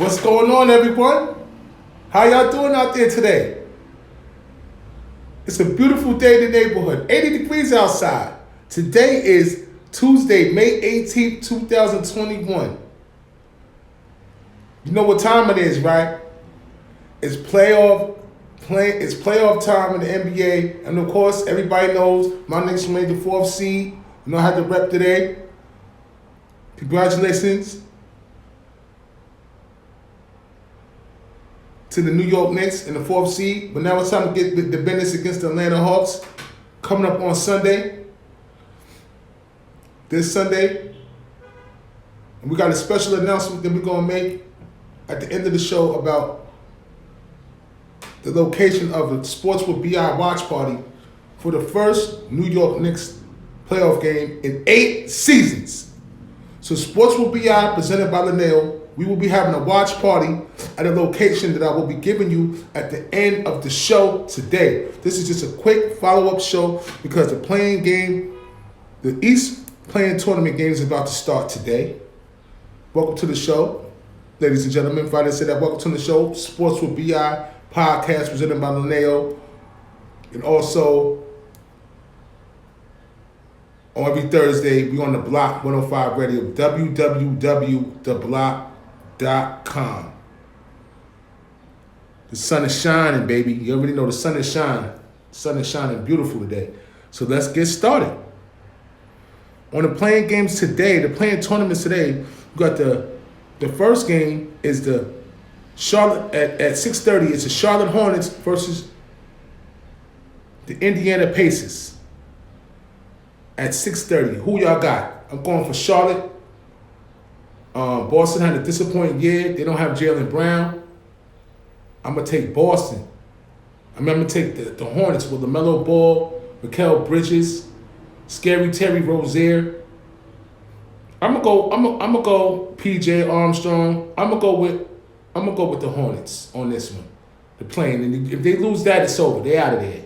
What's going on, everyone? How y'all doing out there today? It's a beautiful day in the neighborhood. 80 degrees outside. Today is Tuesday, May 18th, 2021. You know what time it is, right? It's playoff time in the NBA. And of course, everybody knows my Knicks made the 4th seed. You know, I had to rep today. Congratulations to the New York Knicks in the 4th seed. But now it's time to get the business against the Atlanta Hawks coming up on Sunday. This Sunday. And we got a special announcement that we're going to make at the end of the show about the location of the SportsWithBi watch party for the first New York Knicks playoff game in 8 seasons. So SportsWithBi, presented by Linnell, we will be having a watch party at a location that I will be giving you at the end of the show today. This is just a quick follow-up show because the playing game, the East playing tournament game is about to start today. Welcome to the show, ladies and gentlemen. If I didn't say that, welcome to the show. SportsWithBi podcast presented by Linnell. And also, on every Thursday, we on the Block 105 Radio, www.theblock.com. The sun is shining, baby. You already know the sun is shining. The sun is shining beautiful today. So let's get started. On the playing games today, the playing tournaments today, we got the first game is the Charlotte at 6:30. It's the Charlotte Hornets versus the Indiana Pacers at 6:30. Who y'all got? I'm going for Charlotte. Boston had a disappointing year. They don't have Jaylen Brown. I'm going to take Boston. I'm going to take the Hornets with LaMelo Ball, Mikal Bridges, Scary Terry Rozier. I'm gonna go PJ Armstrong. I'm gonna go with the Hornets on this one. The playing, and if they lose that, it's over. They're out of there.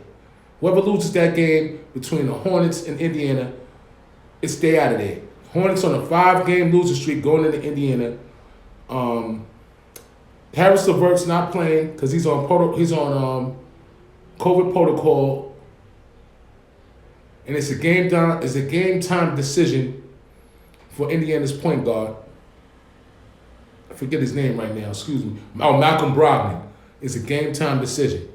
Whoever loses that game between the Hornets and Indiana, it's they out of there. Hornets on a 5-game losing streak going into Indiana. Harris LeVert's not playing because he's on COVID protocol, and it's a game time decision for Indiana's point guard. I forget his name right now. Excuse me. Oh, Malcolm Brogdon. It's a game time decision.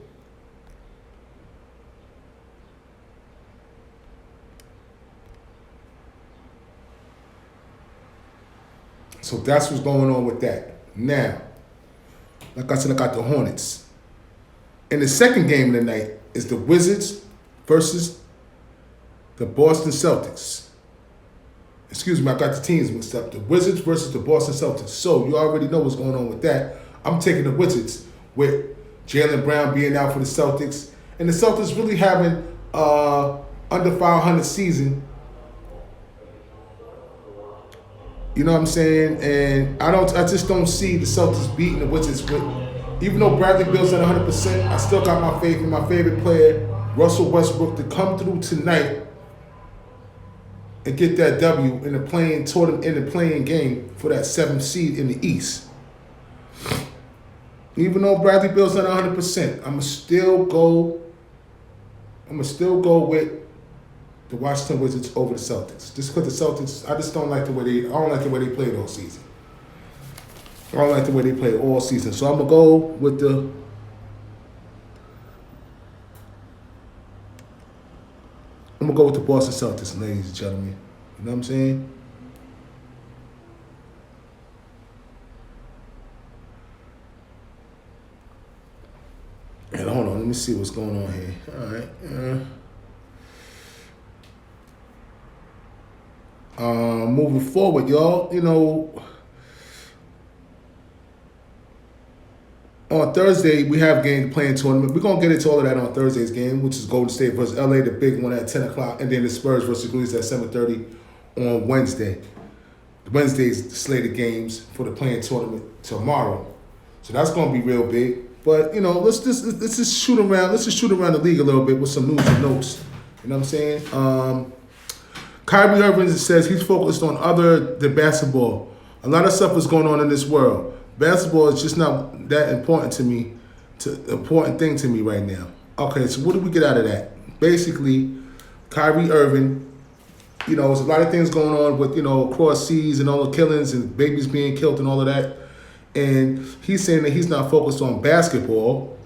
So that's what's going on with that. Now, like I said, I got the Hornets. And the second game of the night is the Wizards versus the Boston Celtics. Excuse me, I got the teams mixed up. The Wizards versus the Boston Celtics. So you already know what's going on with that. I'm taking the Wizards with Jaylen Brown being out for the Celtics. And the Celtics really having under 500 season. You know what I'm saying? And I just don't see the Celtics beating the Wizards. But even though Bradley Beal's at 100%, I still got my faith in my favorite player, Russell Westbrook, to come through tonight and get that W in the playing tournament, in the playing game for that 7th seed in the East. Even though Bradley Beal's not 100%, I'ma still go with the Washington Wizards over the Celtics. Just because the Celtics, I don't like the way they played all season. I don't like the way they played all season. So I'm gonna go with the Boston Celtics, ladies and gentlemen. You know what I'm saying? And hold on, let me see what's going on here. All right. Moving forward, y'all, you know, on Thursday, we have game playing tournament. We're going to get into all of that on Thursday's game, which is Golden State versus LA, the big one at 10 o'clock, and then the Spurs versus Grizzlies at 7:30 on Wednesday. Wednesday's slated games for the playing tournament tomorrow. So that's going to be real big. But, you know, let's just shoot around the league a little bit with some news and notes. You know what I'm saying? Kyrie Irving says he's focused on other than basketball. A lot of stuff is going on in this world. Basketball is just not that important to me, important thing to me right now. Okay, so what do we get out of that? Basically, Kyrie Irving, there's a lot of things going on with, across seas and all the killings and babies being killed and all of that. And he's saying that he's not focused on basketball.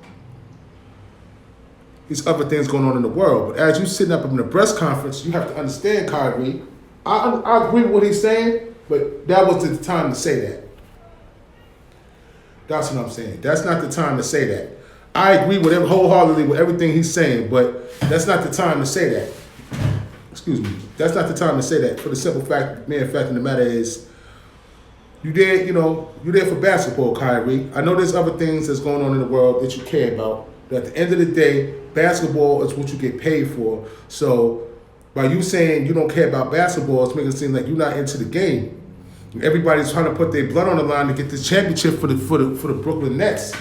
There's other things going on in the world. But as you're sitting up in the press conference, you have to understand, Kyrie. I agree with what he's saying, but that wasn't the time to say that. That's what I'm saying. That's not the time to say that. I agree with him wholeheartedly with everything he's saying, but that's not the time to say that. Excuse me. That's not the time to say that. For the simple fact of the matter is, you're there for basketball, Kyrie. I know there's other things that's going on in the world that you care about. But at the end of the day, basketball is what you get paid for. So by you saying you don't care about basketball, it's making it seem like you're not into the game. Everybody's trying to put their blood on the line to get this championship for the Brooklyn Nets.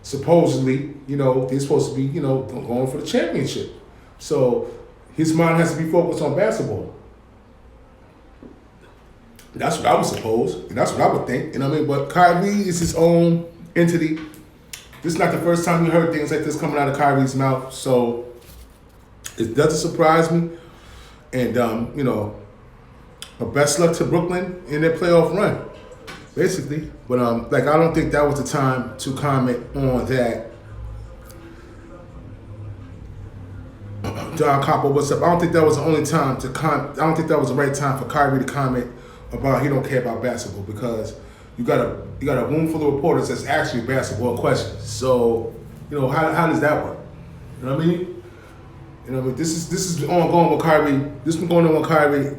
Supposedly, they're supposed to be, going for the championship. So his mind has to be focused on basketball. That's what I would suppose, and that's what I would think. But Kyrie is his own entity. This is not the first time you heard things like this coming out of Kyrie's mouth, so it doesn't surprise me. And but best luck to Brooklyn in their playoff run, basically. But I don't think that was the time to comment on that. John Copper, what's up? I don't think that was the only time to I don't think that was the right time for Kyrie to comment about he don't care about basketball, because you got a room full of reporters that's asking you basketball questions. So how does that work? You know what I mean? This is ongoing with Kyrie. This has been going on with Kyrie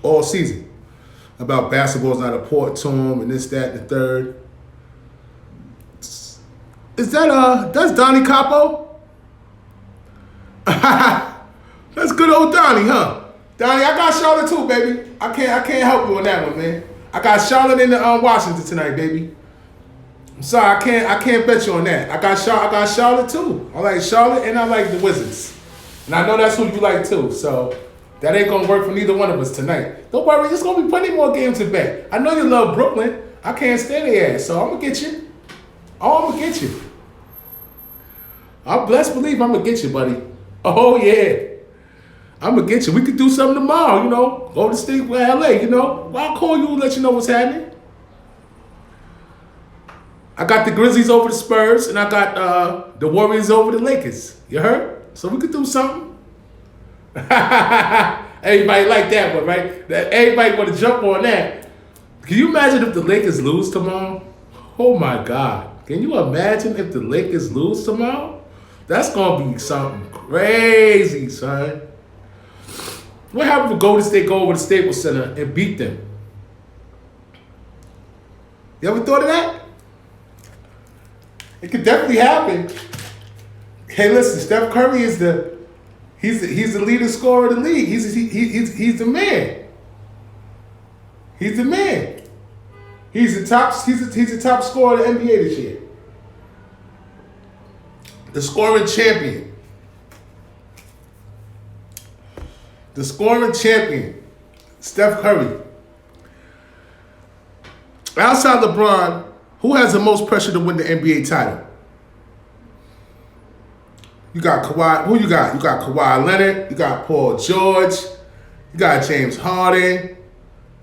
all season about basketball is not important to him and this, that, and the third. Is that's Donnie Capo? That's good old Donnie, huh? Donnie, I got Charlotte too, baby. I can't help you on that one, man. I got Charlotte in Washington tonight, baby. I'm sorry, I can't bet you on that. I got Charlotte too. I like Charlotte and I like the Wizards, and I know that's who you like too. So that ain't gonna work for neither one of us tonight. Don't worry, there's gonna be plenty more games to bet. I know you love Brooklyn. I can't stand their ass, so I'm gonna get you. Oh, I'm gonna get you. I'm blessed believe I'm gonna get you, buddy. Oh yeah. I'm gonna get you. We could do something tomorrow, Go to state with LA, I'll call you and let you know what's happening. I got the Grizzlies over the Spurs, and I got the Warriors over the Lakers. You heard? So we could do something. Everybody like that one, right? Everybody want to jump on that. Can you imagine if the Lakers lose tomorrow? Oh my God. Can you imagine if the Lakers lose tomorrow? That's gonna be something crazy, son. What happened if Golden State go over to Staples Center and beat them? You ever thought of that? It could definitely happen. Hey, listen, Steph Curry is he's the leading scorer of the league. He's the man. He's the man. He's the top scorer of the NBA this year. The scoring champion. The scoring champion, Steph Curry. Outside LeBron, who has the most pressure to win the NBA title? You got Kawhi. Who you got? You got Kawhi Leonard. You got Paul George. You got James Harden.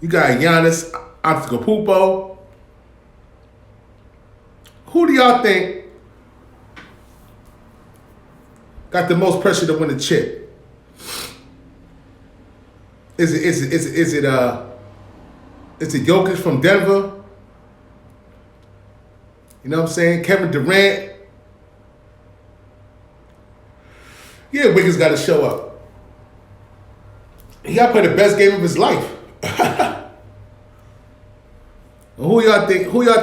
You got Giannis Antetokounmpo. Who do y'all think got the most pressure to win the chip? Is it Jokic from Denver? You know what I'm saying? Kevin Durant. Yeah, Wiggins got to show up. He got to play the best game of his life. Who y'all think? Who you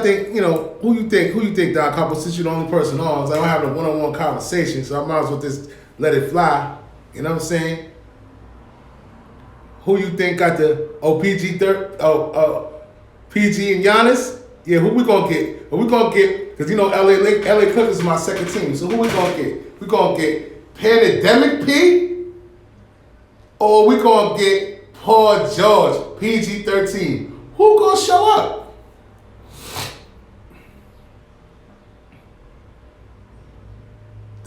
think, Don Capo? Since you're the only person on, so I don't have a one-on-one conversation, so I might as well just let it fly. You know what I'm saying? Who you think got the PG and Giannis? Yeah, who we gonna get? Who we gonna get? Because LA Clippers is my second team. So who we gonna get? We gonna get Pandemic P, or we gonna get Paul George PG-13? Who gonna show up?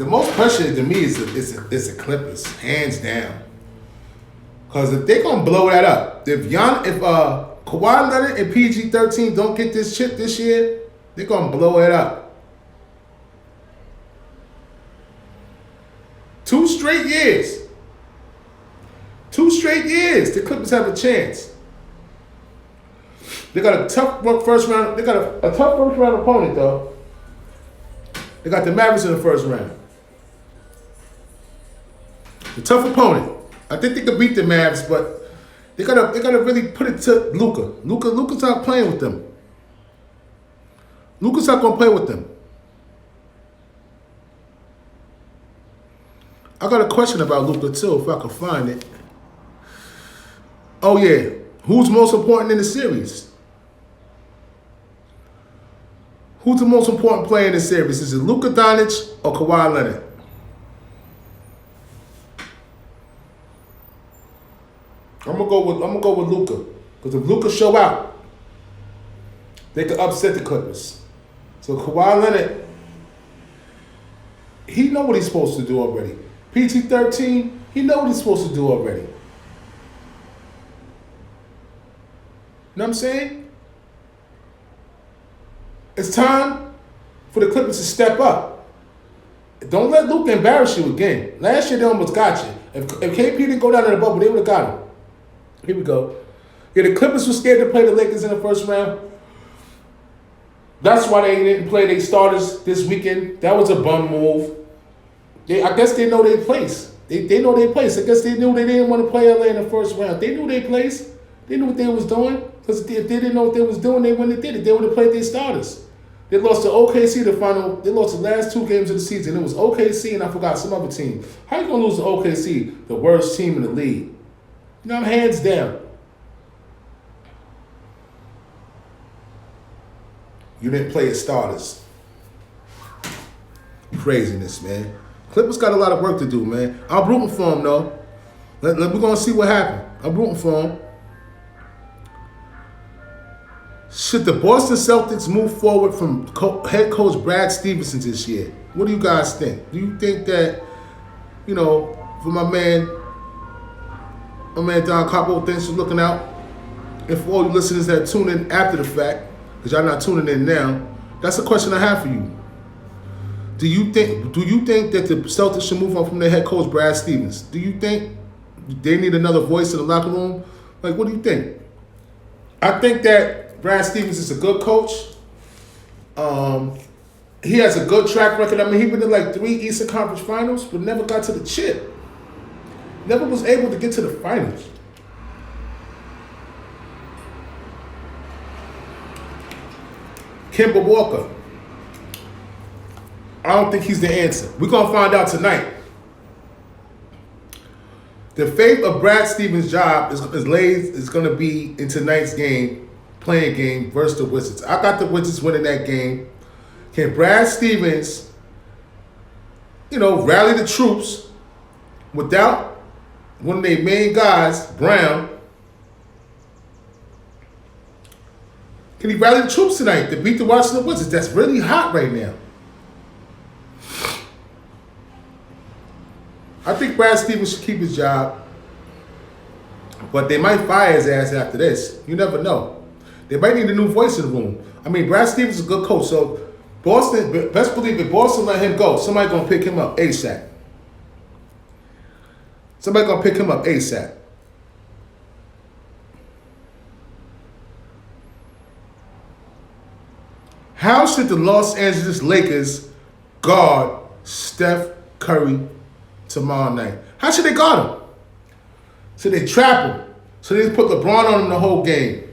The most pressure to me is the Clippers, hands down. Because if they're gonna blow that up, if Kawhi Leonard and PG-13 don't get this chip this year, they're gonna blow it up. 2 straight years. 2 straight years. The Clippers have a chance. They got a tough first round. They got a tough first round opponent though. They got the Mavericks in the first round. A tough opponent. I think they could beat the Mavs, but they gotta really put it to Luka. Luka's not playing with them. Luka's not gonna play with them. I got a question about Luka too, if I can find it. Oh yeah, who's most important in the series? Who's the most important player in the series? Is it Luka Doncic or Kawhi Leonard? I'm gonna go with Luka, because if Luka show out, they could upset the Clippers. So Kawhi Leonard, he know what he's supposed to do already. PG-13, he know what he's supposed to do already. You know what I'm saying? It's time for the Clippers to step up. Don't let Luka embarrass you again. Last year they almost got you. If KP didn't go down in the bubble, they would have got him. Here we go. Yeah, the Clippers were scared to play the Lakers in the first round. That's why they didn't play their starters this weekend. That was a bum move. I guess they know their place. They know their place. I guess they knew they didn't want to play LA in the first round. They knew their place. They knew what they was doing. Because if they didn't know what they was doing, they wouldn't have did it. They would have played their starters. They lost to OKC the final. They lost the last 2 games of the season. It was OKC and I forgot some other team. How you gonna lose to OKC, the worst team in the league? You know, hands down. You didn't play as starters. Craziness, man. Clippers got a lot of work to do, man. I'm rooting for them, though. We're going to see what happens. I'm rooting for them. Should the Boston Celtics move forward from head coach Brad Stevenson this year? What do you guys think? Do you think that, you know, for my man Don Capo, thanks for looking out. And for all you listeners that tune in after the fact, because y'all not tuning in now, that's a question I have for you. Do you think that the Celtics should move on from their head coach Brad Stevens? Do you think they need another voice in the locker room? Like, what do you think? I think that Brad Stevens is a good coach. He has a good track record. I mean, he been in like 3 Eastern Conference Finals, but never got to the chip. Never was able to get to the finals. Kemba Walker. I don't think he's the answer. We're going to find out tonight. The fate of Brad Stevens' job is going to be in tonight's game, playing game versus the Wizards. I got the Wizards winning that game. Can Brad Stevens, rally the troops without one of their main guys, Brown? Can he rally the troops tonight to beat the Washington Wizards? That's really hot right now. I think Brad Stevens should keep his job, but they might fire his ass after this. You never know. They might need a new voice in the room. I mean, Brad Stevens is a good coach, so Boston, best believe if Boston let him go, somebody's going to pick him up ASAP. Somebody's going to pick him up ASAP. How should the Los Angeles Lakers guard Steph Curry tomorrow night? How should they guard him? Should they trap him? Should they put LeBron on him the whole game? You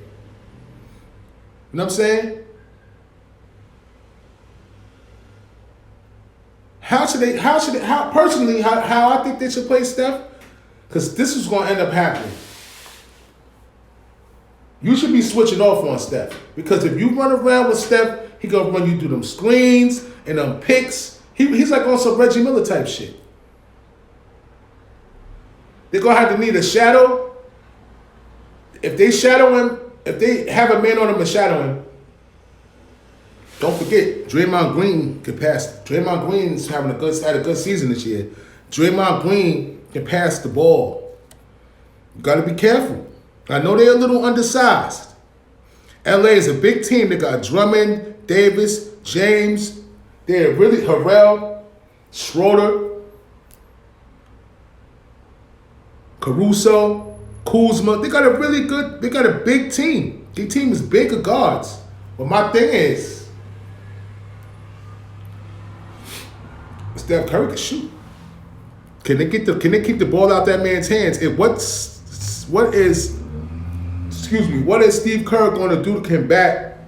know what I'm saying? How I think they should play Steph? Because this is going to end up happening. You should be switching off on Steph. Because if you run around with Steph, he going to run you through them screens and them picks. He's like on some Reggie Miller type shit. They're going to have to need a shadow. If they shadow him, if they have a man on him and shadow him, Don't forget, Draymond Green can pass. Draymond Green's had a good season this year. Draymond Green can pass the ball. You got to be careful. I know they're a little undersized. LA is a big team. They got Drummond, Davis, James. They're really Harrell, Schroeder, Caruso, Kuzma. They got a big team. Their team is big of guards. But my thing is, Steph Curry can shoot. Can they keep the ball out that man's hands? And what is Steve Kerr going to do to combat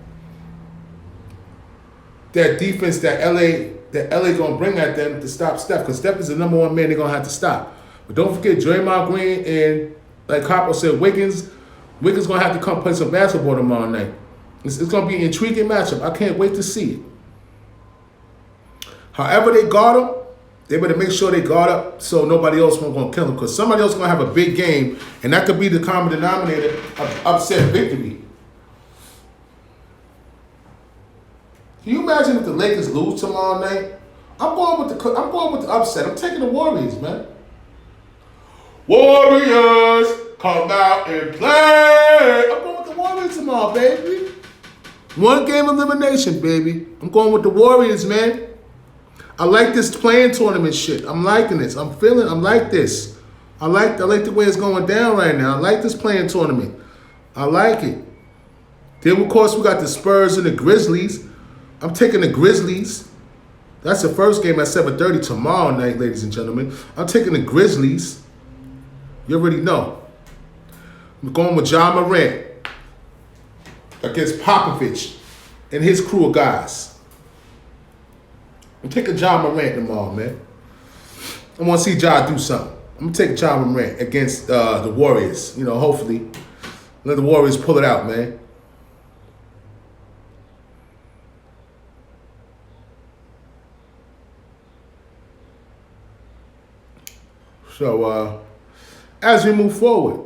that defense that LA going to bring at them to stop Steph? Because Steph is the number one man they're going to have to stop. But don't forget Draymond Green and, like Capo said, Wiggins going to have to come play some basketball tomorrow night. It's going to be an intriguing matchup. I can't wait to see it. However they guard him, they better make sure they guard up so nobody else won't going to kill him. Because somebody else going to have a big game, and that could be the common denominator of upset victory. Can you imagine if the Lakers lose tomorrow night? I'm going with the upset. I'm taking the Warriors, man. Warriors, come out and play. I'm going with the Warriors tomorrow, baby. One game elimination, baby. I'm going with the Warriors, man. I like this playing tournament shit. I'm liking this. I like this. I like the way it's going down right now. I like this playing tournament. I like it. Then, of course, we got the Spurs and the Grizzlies. I'm taking the Grizzlies. That's the first game at 7:30 tomorrow night, ladies and gentlemen. I'm taking the Grizzlies. You already know. I'm going with Ja Morant against Popovich and his crew of guys. I'm taking Ja Morant tomorrow, man. I want to see Ja do something. I'm going to take Ja Morant against the Warriors. You know, hopefully. Let the Warriors pull it out, man. So, as we move forward,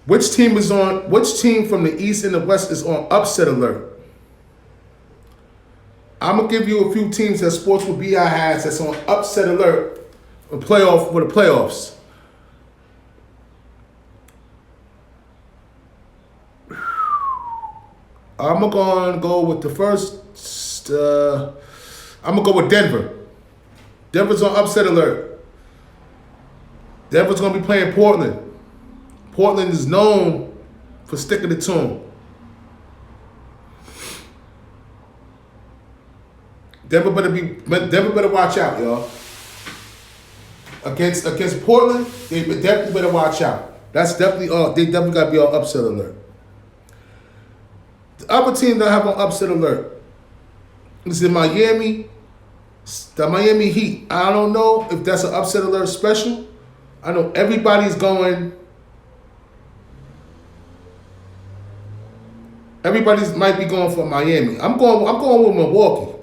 which team from the East and the West is on upset alert? I'm going to give you a few teams that SportsWithBi has that's on upset alert for the playoffs. I'm going to go with the first. I'm going to go with Denver. Denver's on upset alert. Denver's going to be playing Portland. Portland is known for sticking the tune. Denver better watch out, y'all. Against Portland, they definitely better watch out. That's definitely they definitely got to be on upset alert. The other team that have on upset alert is in Miami. The Miami Heat. I don't know if that's an upset alert special. I know everybody's might be going for Miami. I'm going with Milwaukee.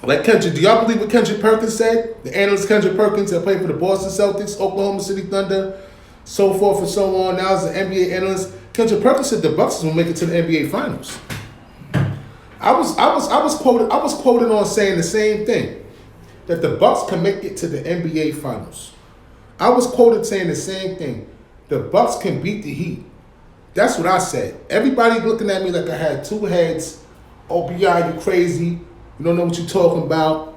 Like Kendrick, do y'all believe what Kendrick Perkins said? The analyst Kendrick Perkins that played for the Boston Celtics, Oklahoma City Thunder, so forth and so on. Now as an NBA analyst, Kendrick Perkins said the Bucks will make it to the NBA Finals. I was quoted on saying the same thing, that the Bucks can make it to the NBA Finals. I was quoted saying the same thing. The Bucks can beat the Heat. That's what I said. Everybody looking at me like I had two heads. Oh, B.I., you crazy. You don't know what you're talking about.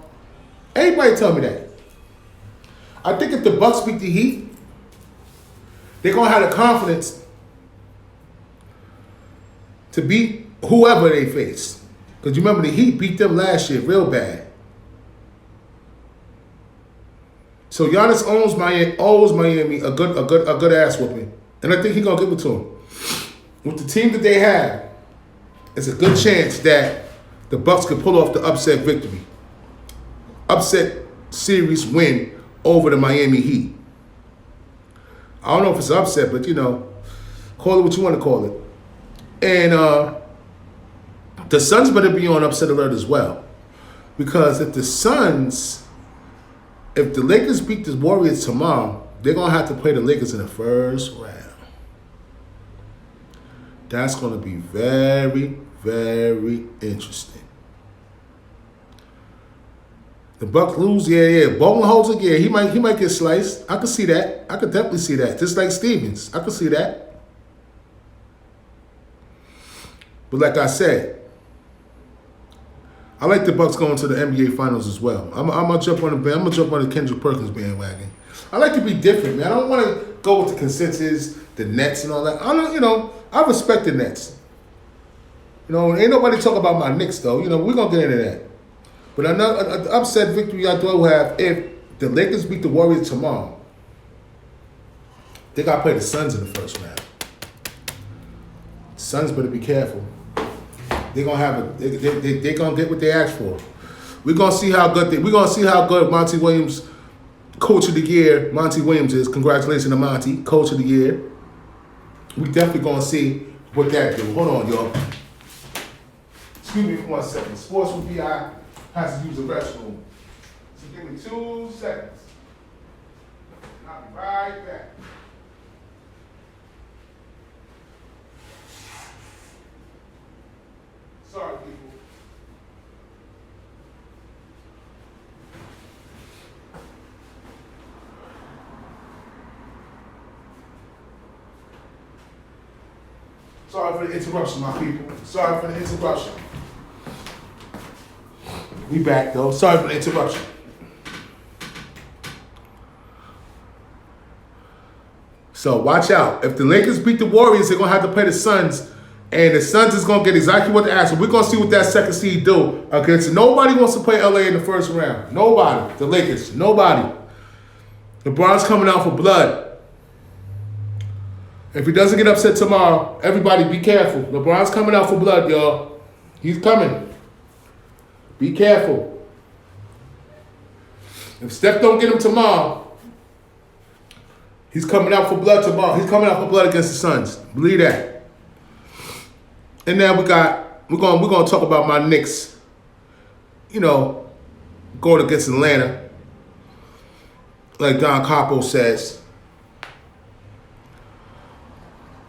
Everybody tell me that. I think if the Bucks beat the Heat, they're going to have the confidence to beat whoever they face. Because you remember the Heat beat them last year real bad. So Giannis owes Miami a good ass whooping. And I think he's going to give it to him. With the team that they have, it's a good chance that the Bucks could pull off the upset victory. Upset series win over the Miami Heat. I don't know if it's an upset, but call it what you want to call it. And the Suns better be on upset alert as well. Because if the Lakers beat the Warriors tomorrow, they're going to have to play the Lakers in the first round. That's going to be very, very interesting. The Bucks lose, yeah. Budenholzer, yeah, he might get sliced. I could see that. I could definitely see that. Just like Stevens, I could see that. But like I said, I like the Bucks going to the NBA Finals as well. I'm gonna jump on the Kendrick Perkins bandwagon. I like to be different, man. I don't want to go with the consensus, the Nets and all that. I respect the Nets. Ain't nobody talk about my Knicks though. We're gonna get into that. But an upset victory I do have if the Lakers beat the Warriors tomorrow. They got to play the Suns in the first round. Suns better be careful. They're gonna get what they asked for. We're gonna see how good Monty Williams, Coach of the Year, Monty Williams is. Congratulations to Monty, Coach of the Year. We definitely gonna see what that do. Hold on, y'all. Excuse me for 1 second. Sports with BI has to use the restroom. So give me 2 seconds. I'll be right back. Sorry, people. Sorry for the interruption, my people. Sorry for the interruption. We back, though. Sorry for the interruption. So watch out. If the Lakers beat the Warriors, they're going to have to play the Suns. And the Suns is going to get exactly what they asked. We're going to see what that second seed do against. Nobody wants to play LA in the first round. Nobody. The Lakers. Nobody. LeBron's coming out for blood. If he doesn't get upset tomorrow, everybody be careful. LeBron's coming out for blood, y'all. He's coming. Be careful. If Steph don't get him tomorrow, he's coming out for blood tomorrow. He's coming out for blood against the Suns. Believe that. And now we're gonna talk about my Knicks, going against Atlanta. Like Don Capo says.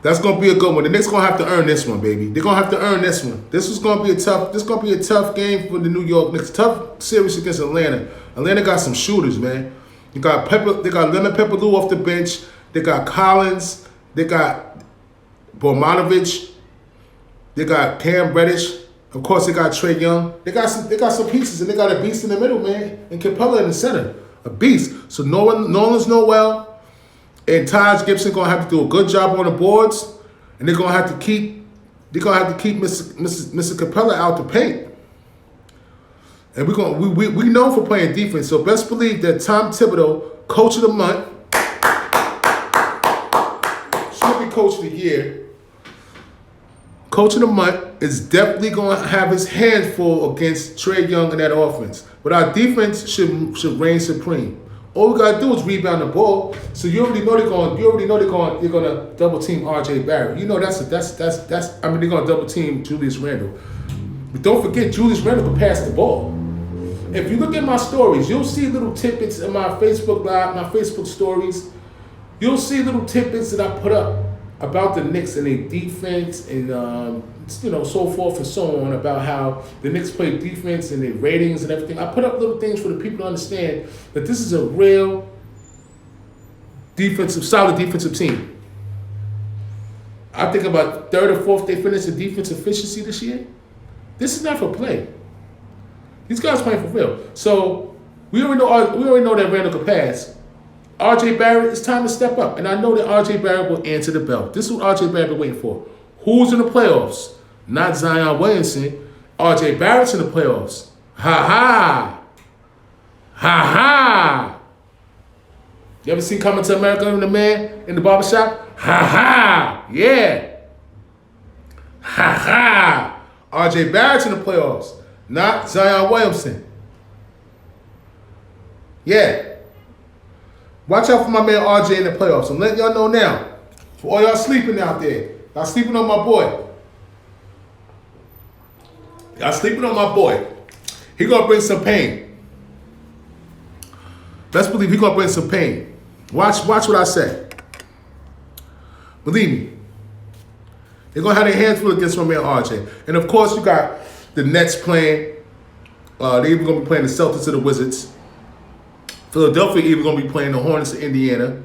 That's gonna be a good one. The Knicks gonna have to earn this one, baby. They're gonna have to earn this one. This is gonna be a tough game for the New York Knicks. Tough series against Atlanta. Atlanta got some shooters, man. They got Lemon Pepper Lou off the bench. They got Collins. They got Bormanovich. They got Cam Reddish. Of course, they got Trae Young. They got some pieces, and they got a beast in the middle, man. And Capella in the center, a beast. So Nolan's Noel and Taj Gibson gonna have to do a good job on the boards, and they're gonna have to keep Mr. Capella out the paint. And we known for playing defense, so best believe that Tom Thibodeau, Coach of the Month, should be Coach of the Year. Coach of the Month is definitely going to have his hands full against Trae Young in that offense. But our defense should reign supreme. All we got to do is rebound the ball. So you already know they're going to double team RJ Barrett. They're going to double team Julius Randle. But don't forget, Julius Randle can pass the ball. If you look at my stories, you'll see little tidbits in my Facebook Live, my Facebook stories. You'll see little tidbits that I put up about the Knicks and their defense and so forth and so on, about how the Knicks play defense and their ratings and everything. I put up little things for the people to understand that this is a real solid defensive team. I think about third or fourth they finished in defense efficiency this year. This is not for play. These guys playing for real. So we already know that Randall could pass. RJ Barrett, it's time to step up. And I know that RJ Barrett will answer the bell. This is what RJ Barrett been waiting for. Who's in the playoffs? Not Zion Williamson. RJ Barrett's in the playoffs. Ha-ha. Ha-ha. You ever seen Coming to America and the man in the barbershop? Ha-ha. Yeah. Ha-ha. RJ Barrett's in the playoffs. Not Zion Williamson. Yeah. Watch out for my man RJ in the playoffs. I'm letting y'all know now. For all y'all sleeping out there. Y'all sleeping on my boy. Y'all sleeping on my boy. He gonna bring some pain. Best believe he gonna bring some pain. Watch what I say. Believe me. They're going to have their hands full against my man RJ. And, of course, you got the Nets playing. They're even going to be playing the Celtics or the Wizards. Philadelphia even going to be playing the Hornets of Indiana.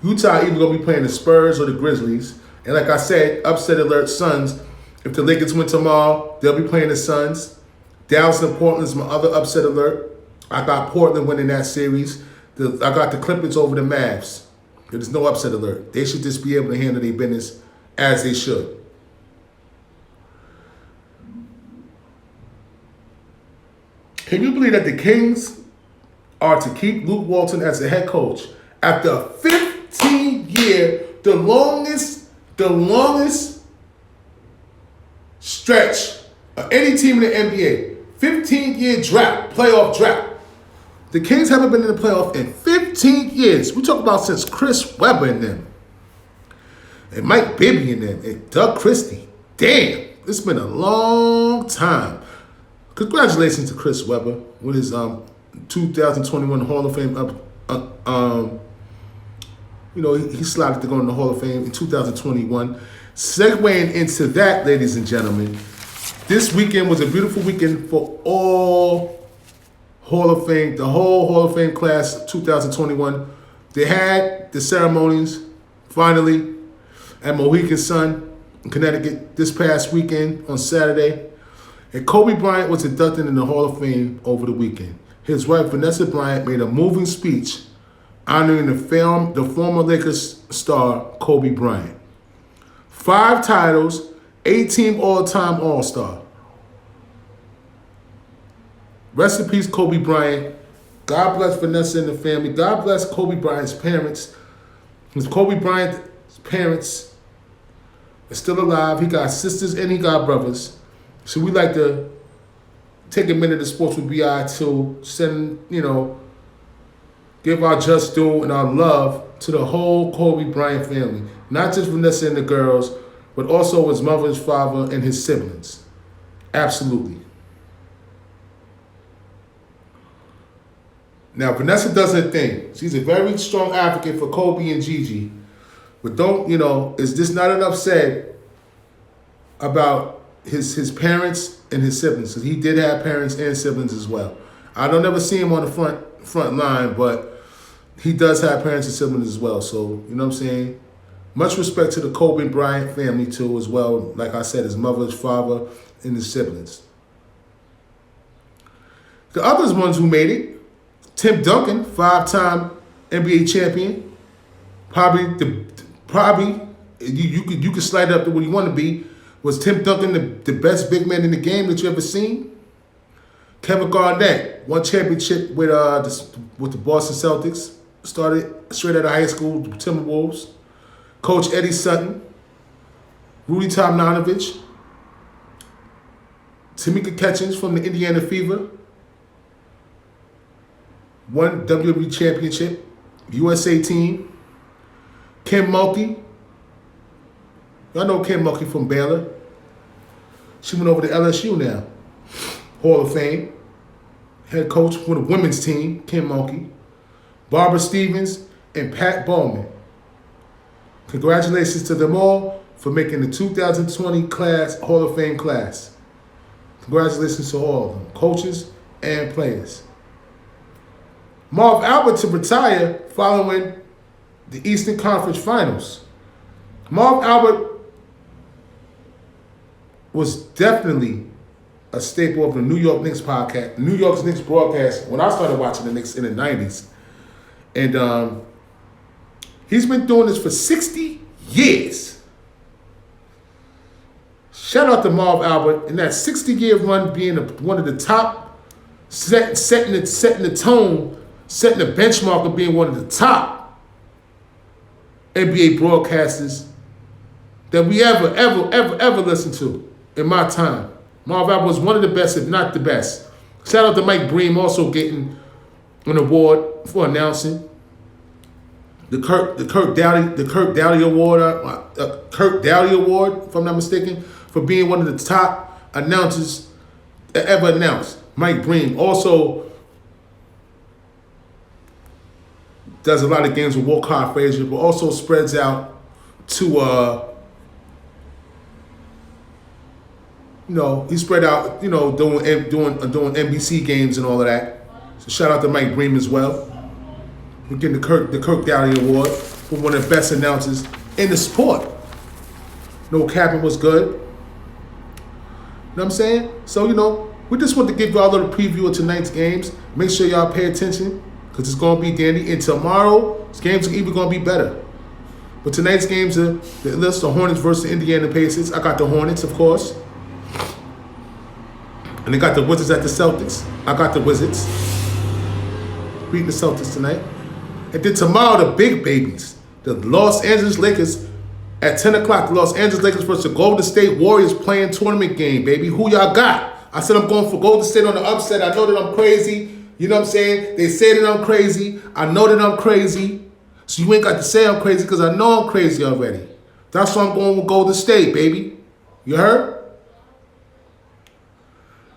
Utah even going to be playing the Spurs or the Grizzlies. And like I said, upset alert Suns. If the Lakers win tomorrow, they'll be playing the Suns. Dallas and Portland is my other upset alert. I got Portland winning that series. I got the Clippers over the Mavs. There's no upset alert. They should just be able to handle their business as they should. Can you believe that the Kings are to keep Luke Walton as the head coach after a 15-year, the longest stretch of any team in the NBA, 15-year drought, playoff drought. The Kings haven't been in the playoff in 15 years. We talk about since Chris Webber and them, and Mike Bibby and them, and Doug Christie. Damn, it's been a long time. Congratulations to Chris Webber with his 2021 Hall of Fame he slotted to go in the Hall of Fame in 2021. Segueing into that, ladies and gentlemen, this weekend was a beautiful weekend for all Hall of Fame, the whole Hall of Fame class of 2021. They had the ceremonies finally at Mohegan Sun in Connecticut this past weekend on Saturday. And Kobe Bryant was inducted in the Hall of Fame over the weekend. His wife, Vanessa Bryant, made a moving speech honoring the former Lakers star, Kobe Bryant. 5 titles, 8-team all-time All-Star. Rest in peace, Kobe Bryant. God bless Vanessa and the family. God bless Kobe Bryant's parents. Because Kobe Bryant's parents are still alive. He got sisters and he got brothers. So we like to take a minute of Sports with BI to send, give our just due and our love to the whole Kobe Bryant family. Not just Vanessa and the girls, but also his mother, his father, and his siblings. Absolutely. Now, Vanessa does her thing. She's a very strong advocate for Kobe and Gigi. But is this not enough said about his parents and his siblings? Because he did have parents and siblings as well. I don't ever see him on the front line, but he does have parents and siblings as well. So, you know what I'm saying? Much respect to the Kobe Bryant family, too, as well. Like I said, his mother, his father, and his siblings. The other ones who made it, Tim Duncan, 5-time NBA champion. Probably, you could slide it up to what you want to be. Was Tim Duncan the best big man in the game that you ever seen? Kevin Garnett won championship with the Boston Celtics. Started straight out of high school, the Timberwolves. Coach Eddie Sutton, Rudy Tomjanovich, Tamika Catchings from the Indiana Fever. Won WWE championship, USA team. Kim Mulkey. Y'all know Kim Mulkey from Baylor. She went over to LSU now. Hall of Fame. Head coach for the women's team, Kim Mulkey. Barbara Stevens and Pat Bowman. Congratulations to them all for making the 2020 class, Hall of Fame class. Congratulations to all of them, coaches and players. Marv Albert to retire following the Eastern Conference Finals. Marv Albert was definitely a staple of the New York Knicks podcast, New York's Knicks broadcast when I started watching the Knicks in the 90s. And he's been doing this for 60 years. Shout out to Marv Albert in that 60-year run, being one of the top, setting the tone, setting the benchmark of being one of the top NBA broadcasters that we ever listened to in my time. Marv Albert was one of the best, if not the best. Shout out to Mike Bream, also getting an award for announcing. The Kirk Dowdy Award, if I'm not mistaken, for being one of the top announcers that ever announced. Mike Bream also does a lot of games with Walcott Frazier, but also spreads out to he spread out, doing NBC games and all of that. So shout out to Mike Bream as well. We're getting the Kirk Downey Award for one of the best announcers in the sport. No capping was good. You know what I'm saying? So, we just want to give y'all a little preview of tonight's games. Make sure y'all pay attention because it's going to be dandy. And tomorrow's games are even going to be better. But tonight's games are the Hornets versus the Indiana Pacers. I got the Hornets, of course. And they got the Wizards at the Celtics. I got the Wizards beating the Celtics tonight. And then tomorrow, the big babies, the Los Angeles Lakers at 10 o'clock. The Los Angeles Lakers versus the Golden State Warriors playing tournament game, baby. Who y'all got? I said I'm going for Golden State on the upset. I know that I'm crazy. You know what I'm saying? They say that I'm crazy. I know that I'm crazy. So you ain't got to say I'm crazy because I know I'm crazy already. That's why I'm going with Golden State, baby. You heard?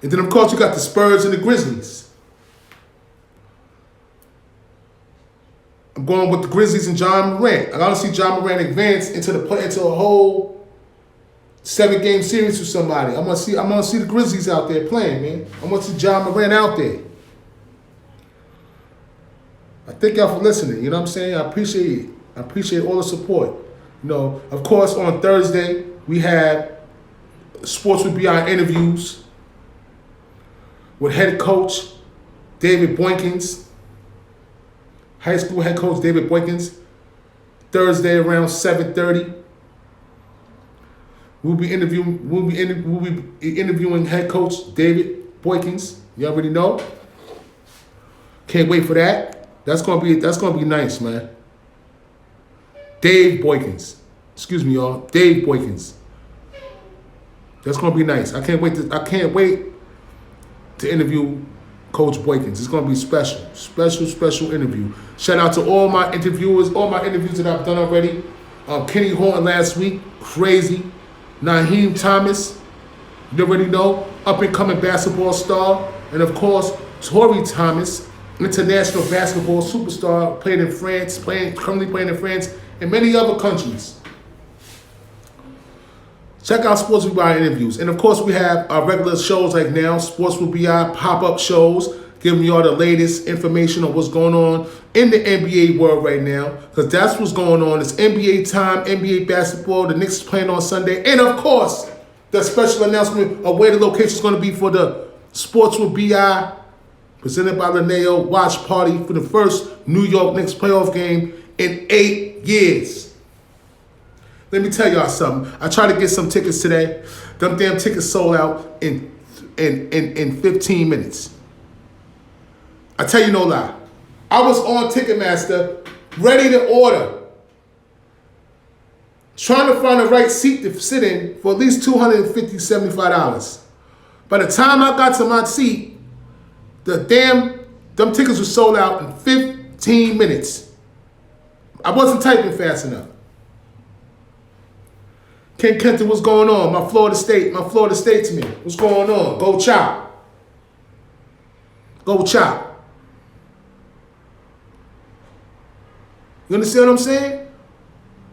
And then, of course, you got the Spurs and the Grizzlies. I'm going with the Grizzlies and John Morant. I gotta see John Morant advance into a whole 7-game series with somebody. I'm gonna see the Grizzlies out there playing, man. I'm gonna see John Morant out there. I thank y'all for listening. You know what I'm saying? I appreciate it. I appreciate all the support. Of course, on Thursday we have Sports with BI interviews with head coach David Boykins. High school head coach David Boykins, Thursday around 7:30. We'll be interviewing head coach David Boykins. You already know. Can't wait for that. That's gonna be nice, man. Dave Boykins. Excuse me, y'all. Dave Boykins. That's gonna be nice. I can't wait to interview Coach Boykins. It's going to be special interview. Shout out to all my interviewers, all my interviews that I've done already. Kenny Horton last week, crazy. Naheem Thomas, you already know, up-and-coming basketball star. And, of course, Torrey Thomas, international basketball superstar, played in France, currently playing in France and many other countries. Check out Sports with BI interviews. And, of course, we have our regular shows like now, Sports with BI pop-up shows, giving you all the latest information on what's going on in the NBA world right now, because that's what's going on. It's NBA time, NBA basketball. The Knicks is playing on Sunday. And, of course, the special announcement of where the location is going to be for the Sports with BI, presented by Linneo watch party for the first New York Knicks playoff game in 8 years. Let me tell y'all something. I tried to get some tickets today. Them damn tickets sold out in 15 minutes. I tell you no lie. I was on Ticketmaster, ready to order, trying to find the right seat to sit in for at least $250, $75. By the time I got to my seat, them tickets were sold out in 15 minutes. I wasn't typing fast enough. Ken Kenton, what's going on? My Florida statesman, what's going on? Go Chop. Go Chop. You understand what I'm saying?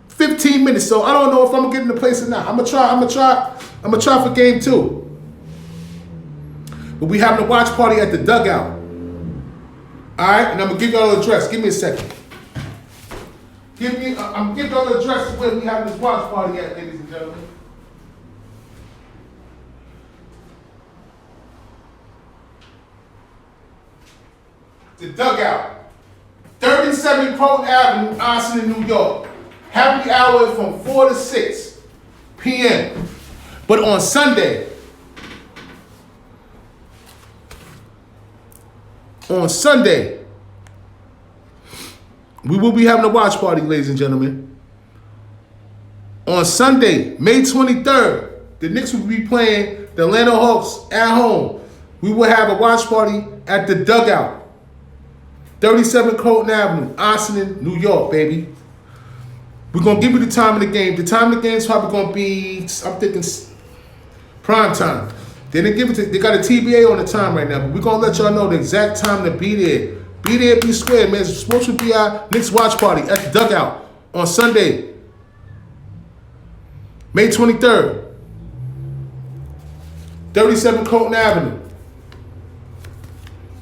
15 minutes, so I don't know if I'm gonna get in the place or not. I'm gonna try for game 2. But we having a watch party at the dugout. Alright, and I'm gonna give y'all the address. Give me a second. I'm giving y'all the address where we have this watch party at, ladies and gentlemen. The dugout. 37 Croton Avenue, Austin, New York. Happy hour from 4 to 6 p.m. But on Sunday, we will be having a watch party, ladies and gentlemen. On Sunday, May 23rd, the Knicks will be playing the Atlanta Hawks at home. We will have a watch party at the dugout. 37 Croton Avenue, Austin, New York, baby. We're going to give you the time of the game. The time of the game is probably going to be, I'm thinking, prime time. They got a TBA on the time right now, but we're going to let y'all know the exact time to be there. Be there, be square, man. Sports with BI Knicks watch party at the dugout on Sunday, May 23rd. 37 Colton Avenue.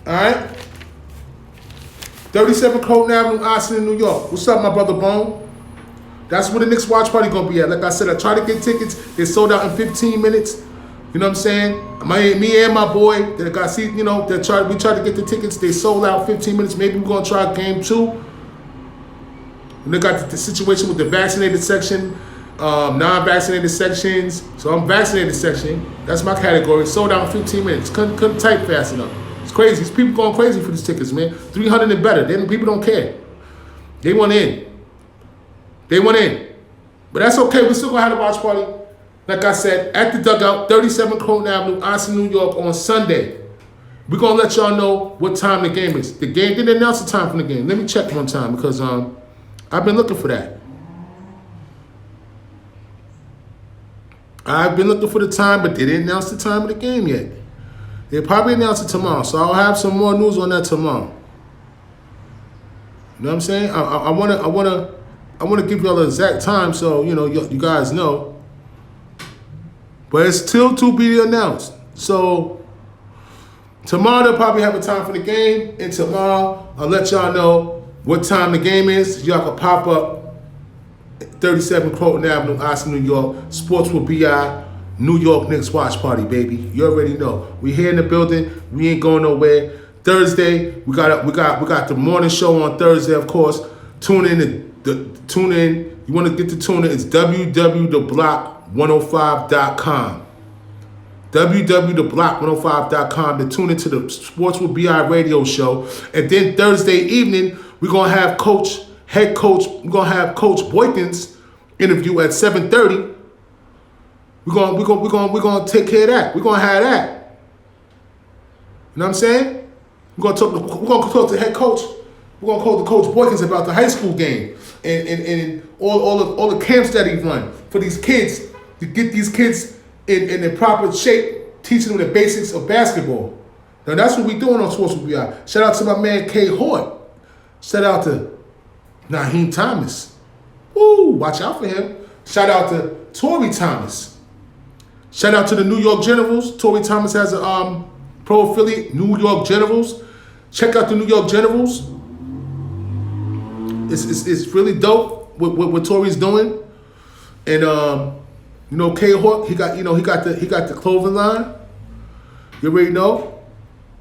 All right? 37 Colton Avenue, Austin, New York. What's up, my brother Bone? That's where the Knicks watch party gonna be at. Like I said, I tried to get tickets. They sold out in 15 minutes. You know what I'm saying? Me and my boy that got see, we tried to get the tickets. They sold out 15 minutes. Maybe we're gonna try game 2. And they got the situation with the vaccinated section, non-vaccinated sections. So I'm vaccinated section. That's my category. Sold out in 15 minutes. Couldn't type fast enough. It's crazy. These people going crazy for these tickets, man. 300 and better. People don't care. They want in. But that's okay. We're still going to have a watch party. Like I said, at the Dugout, 37 Colton Avenue, Austin, New York, on Sunday. We're going to let y'all know what time the game is. The game didn't announce the time for the game. Let me check one time because I've been looking for that. I've been looking for the time, but they didn't announce the time of the game yet. They'll probably announce it tomorrow, so I'll have some more news on that tomorrow. You know what I'm saying? I wanna give y'all the exact time so you guys know. But it's still to be announced. So tomorrow they'll probably have a time for the game, and tomorrow I'll let y'all know what time the game is. Y'all can pop up 37 Colton Avenue, Austin, New York. Sports with BI, New York Knicks watch party, baby. You already know. We here in the building. We ain't going nowhere. Thursday, we got the morning show on Thursday, of course. Tune in. You want to get the tune in? It's www.theblock105.com. www.theblock105.com to tune into the Sports with BI radio show. And then Thursday evening, we're gonna have Coach Boykins interview at 7:30. We're gonna take care of that. We're gonna have that. You know what I'm saying? We're gonna talk to head coach. We're gonna call to Coach Boykins about the high school game and all the camps that he run for these kids to get these kids in the proper shape, teaching them the basics of basketball. Now that's what we're doing on Sports with BI. Shout out to my man K Hort. Shout out to Naheem Thomas. Woo, watch out for him. Shout out to Torrey Thomas. Shout out to the New York Generals. Torrey Thomas has a pro affiliate, New York Generals. Check out the New York Generals. It's really dope what Torrey's doing. And K Hawk, he got the clothing line. You already know.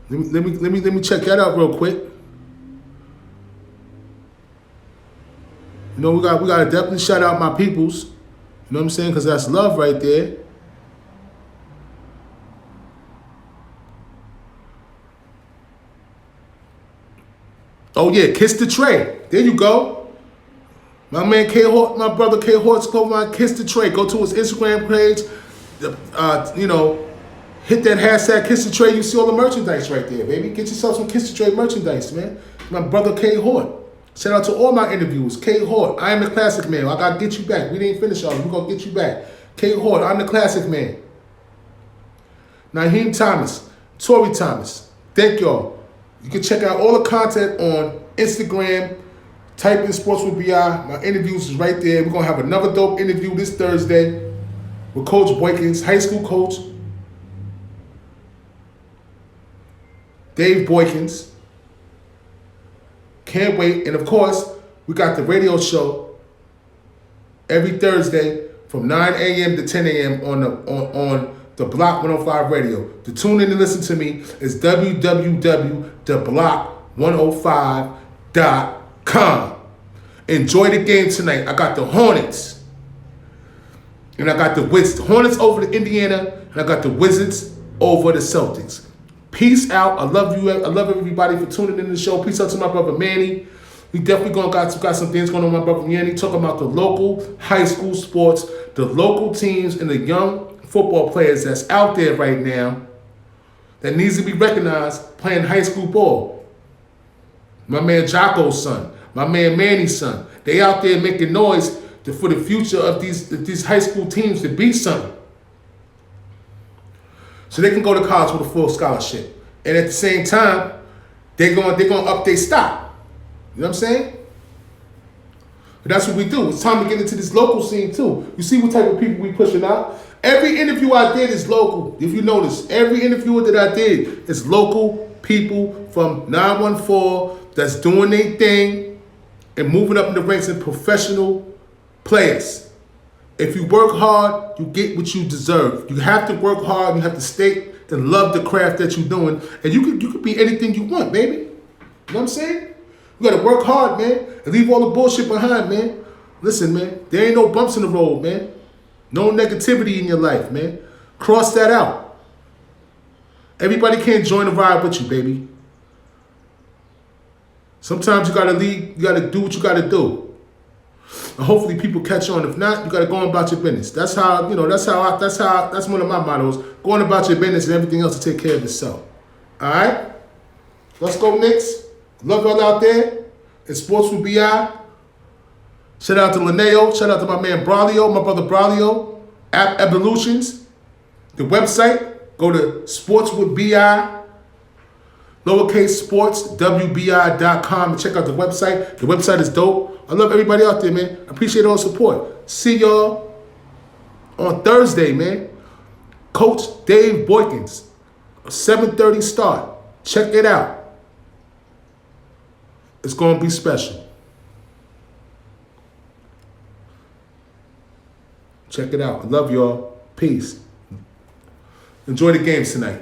Let me check that out real quick. We gotta definitely shout out my peoples. You know what I'm saying? Because that's love right there. Oh yeah, Kiss the Tray. There you go. My man K Hort, my brother K Hort's clothing line, Kiss the Tray. Go to his Instagram page. Hit that hashtag Kiss the Tray. You see all the merchandise right there, baby. Get yourself some Kiss the Tray merchandise, man. My brother K Hort. Shout out to all my interviews. K Hort, I am the classic man. I gotta get you back. We didn't finish all. We're gonna get you back. K Hort, I'm the classic man. Naheem Thomas, Torrey Thomas. Thank y'all. You can check out all the content on Instagram. Type in Sports with BI. My interviews is right there. We're gonna have another dope interview this Thursday with Coach Boykins, high school coach Dave Boykins. Can't wait. And of course, we got the radio show every Thursday from 9 a.m. to 10 a.m. on the Block 105 radio. To tune in and listen to me is www.theblock105.com. Enjoy the game tonight. I got the Hornets. And I got the Hornets over the Indiana. And I got the Wizards over the Celtics. Peace out. I love you. I love everybody for tuning in the show. Peace out to my brother Manny. We definitely got some things going on with my brother Manny. Talking about the local high school sports, the local teams, and the young football players that's out there right now that needs to be recognized playing high school ball. My man Jocko's son, my man Manny's son. They out there making noise for the future of these high school teams to be something. So they can go to college with a full scholarship. And at the same time, they're gonna up their stock. You know what I'm saying? But that's what we do. It's time to get into this local scene too. You see what type of people we pushing out? Every interview I did is local. If you notice, every interview that I did is local people from 914 that's doing their thing and moving up in the ranks and professional players. If you work hard, you get what you deserve. You have to work hard. You have to stay and love the craft that you're doing, and you could be anything you want, baby. You know what I'm saying? You gotta work hard, man, and leave all the bullshit behind, man. Listen, man, there ain't no bumps in the road, man. No negativity in your life, man. Cross that out. Everybody can't join the ride with you, baby. Sometimes you gotta leave. You gotta do what you gotta do. And hopefully people catch on. If not, you gotta go on about your business. That's how, that's one of my mottos. Go on about your business and everything else to take care of itself. All right? Let's go, Knicks. Love y'all out there. It's Sports with BI. Shout out to Linneo. Shout out to my man Braulio, my brother Braulio. App Evolutions. The website, go to SportsWithBi. Lowercase sports, WBI.com, and check out the website. The website is dope. I love everybody out there, man. I appreciate all the support. See y'all on Thursday, man. Coach Dave Boykins, 7:30 start. Check it out. It's going to be special. Check it out. I love y'all. Peace. Enjoy the games tonight.